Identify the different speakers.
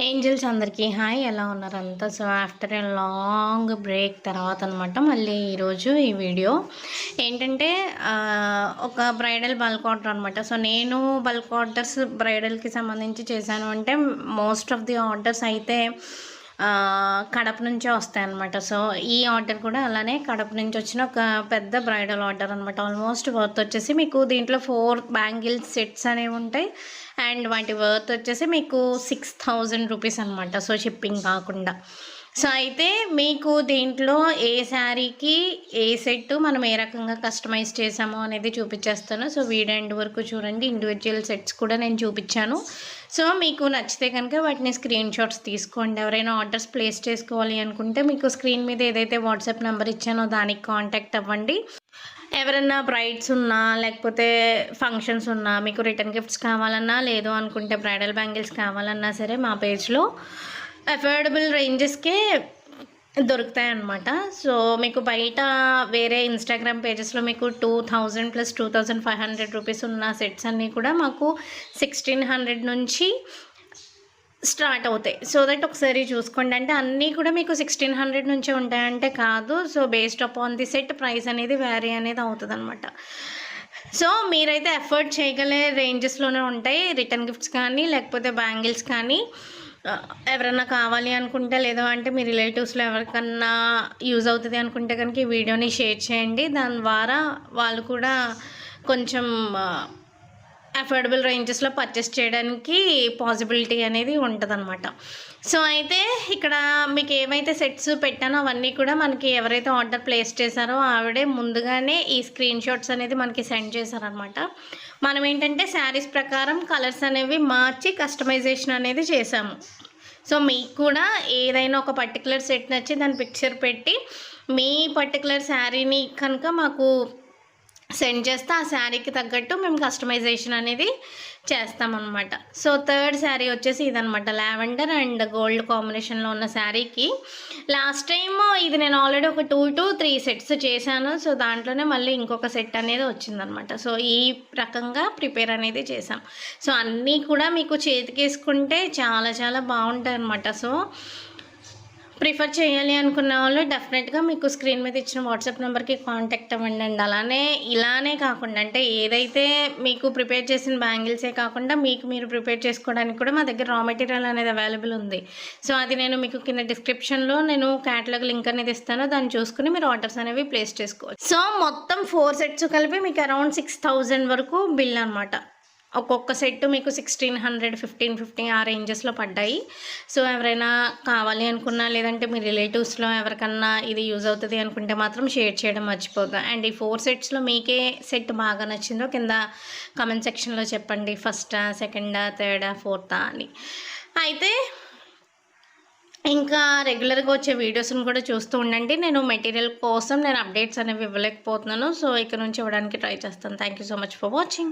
Speaker 1: Angels అందరికీ hi, ఎలా ఉన్నారు అంతా? So after a long break తర్వాత అనమాట మళ్ళీ ఈరోజు ఈ వీడియో ఏంటంటే ఒక బ్రైడల్ బల్క్ ఆర్డర్ అనమాట. సో నేను బల్క్ ఆర్డర్స్ బ్రైడల్కి సంబంధించి చేశాను అంటే మోస్ట్ ఆఫ్ ది ఆర్డర్స్ అయితే కడప నుంచే వస్తాయన్నమాట. సో ఈ ఆర్డర్ కూడా అలానే కడప నుంచి వచ్చిన ఒక పెద్ద బ్రైడల్ ఆర్డర్ అనమాట. ఆల్మోస్ట్ వర్త్ వచ్చేసి మీకు దీంట్లో 4 బ్యాంగిల్స్ సెట్స్ అనేవి ఉంటాయి అండ్ వాటి వర్త్ వచ్చేసి మీకు 6000 రూపీస్ అనమాట. సో షిప్పింగ్ కాకుండా. సో అయితే మీకు దీంట్లో ఏ శారీకి ఏ సెట్ మనం ఏ రకంగా కస్టమైజ్ చేసామో అనేది చూపించేస్తాను. సో వీడియో ఎండ్ వరకు చూడండి. ఇండివిజువల్ సెట్స్ కూడా నేను చూపించాను. సో మీకు నచ్చితే కనుక వాటిని స్క్రీన్ షాట్స్ తీసుకోండి. ఎవరైనా ఆర్డర్స్ ప్లేస్ చేసుకోవాలి అనుకుంటే మీకు స్క్రీన్ మీద ఏదైతే వాట్సాప్ నెంబర్ ఇచ్చానో దానికి కాంటాక్ట్ అవ్వండి. ఎవరన్నా బ్రైడ్స్ ఉన్నా లేకపోతే ఫంక్షన్స్ ఉన్నా మీకు రిటర్న్ గిఫ్ట్స్ కావాలన్నా లేదు అనుకుంటే బ్రైడల్ బ్యాంగిల్స్ కావాలన్నా సరే మా పేజ్లో అఫోర్డబుల్ రేంజెస్కే దొరుకుతాయి అన్నమాట. సో మీకు బయట వేరే ఇన్స్టాగ్రామ్ పేజెస్లో మీకు 2000 ప్లస్ 2500 రూపీస్ ఉన్న సెట్స్ అన్నీ కూడా మాకు 1600 నుంచి స్టార్ట్ అవుతాయి. సో దట్ ఒకసారి చూసుకోండి. అంటే అన్నీ కూడా మీకు 1600 నుంచే ఉంటాయంటే కాదు. So based upon the set price అనేది వ్యారీ అనేది అవుతుంది అనమాట. సో మీరైతే ఎఫర్ట్ చేయగలే రేంజెస్లోనే ఉంటాయి. రిటర్న్ గిఫ్ట్స్ కానీ లేకపోతే బ్యాంగిల్స్ కానీ ఎవరన్నా కావాలి అనుకుంటే లేదు అంటే మీ రిలేటివ్స్లో ఎవరికన్నా యూజ్ అవుతుంది అనుకుంటే కనుక ఈ వీడియోని షేర్ చేయండి. దాని ద్వారా వాళ్ళు కూడా కొంచెం అఫోర్డబుల్ రేంజెస్లో పర్చేస్ చేయడానికి పాసిబిలిటీ అనేది ఉంటుందన్నమాట. సో అయితే ఇక్కడ మీకు ఏవైతే సెట్స్ పెట్టానో అవన్నీ కూడా మనకి ఎవరైతే ఆర్డర్ ప్లేస్ చేశారో ఆవిడే ముందుగానే ఈ స్క్రీన్ షాట్స్ అనేది మనకి సెండ్ చేశారనమాట. మనం ఏంటంటే శారీస్ ప్రకారం కలర్స్ అనేవి మార్చి కస్టమైజేషన్ అనేది చేసాము. సో మీకు కూడా ఏదైనా ఒక పర్టికులర్ సెట్ నచ్చి దాని పిక్చర్ పెట్టి మీ పర్టికులర్ శారీని కనుక మాకు సెండ్ చేస్తే ఆ శారీకి తగ్గట్టు మేము కస్టమైజేషన్ అనేది చేస్తామన్నమాట. సో థర్డ్ శారీ వచ్చేసి ఇదనమాట. లావెండర్ అండ్ గోల్డ్ కాంబినేషన్లో ఉన్న శారీకి లాస్ట్ టైం ఇది నేను ఆల్రెడీ ఒక 2 to 3 సెట్స్ చేశాను. సో దాంట్లోనే మళ్ళీ ఇంకొక సెట్ అనేది వచ్చిందనమాట. సో ఈ రకంగా ప్రిపేర్ అనేది చేసాం. సో అన్నీ కూడా మీకు చేతికేసుకుంటే చాలా చాలా బాగుంటాయి అన్నమాట. సో ప్రిఫర్ చేయాలి అనుకున్న వాళ్ళు డెఫినెట్గా మీకు స్క్రీన్ మీద ఇచ్చిన వాట్సాప్ నెంబర్కి కాంటాక్ట్ అవ్వండి. అండ్ అలానే ఇలానే కాకుండా అంటే ఏదైతే మీకు ప్రిపేర్ చేసిన బ్యాంగిల్సే కాకుండా మీకు మీరు ప్రిపేర్ చేసుకోవడానికి కూడా మా దగ్గర రా మెటీరియల్ అనేది అవైలబుల్ ఉంది. సో అది నేను మీకు కింద డిస్క్రిప్షన్లో నేను క్యాటలాగ్ లింక్ అనేది ఇస్తాను. దాన్ని చూసుకుని మీరు ఆర్డర్స్ అనేవి ప్లేస్ చేసుకోవచ్చు. సో మొత్తం 4 సెట్స్ కలిపి మీకు అరౌండ్ 6000 వరకు బిల్ అనమాట. ఒక్కొక్క సెట్ మీకు 1600, 1550 ఆ రేంజెస్లో పడ్డాయి. సో ఎవరైనా కావాలి అనుకున్నా లేదంటే మీ రిలేటివ్స్లో ఎవరికన్నా ఇది యూజ్ అవుతుంది అనుకుంటే మాత్రం షేర్ చేయడం మర్చిపోద్దాం. అండ్ ఈ 4 సెట్స్లో మీకే సెట్ బాగా నచ్చిందో కింద కామెంట్ సెక్షన్లో చెప్పండి. ఫస్టా, సెకండా, థర్డా, ఫోర్తా అని. అయితే ఇంకా రెగ్యులర్గా వచ్చే వీడియోస్ని కూడా చూస్తూ ఉండండి. నేను మెటీరియల్ కోసం నేను అప్డేట్స్ అనేవి ఇవ్వలేకపోతున్నాను. సో ఇక్కడ నుంచి ఇవ్వడానికి ట్రై చేస్తాను. Thank you so much for watching.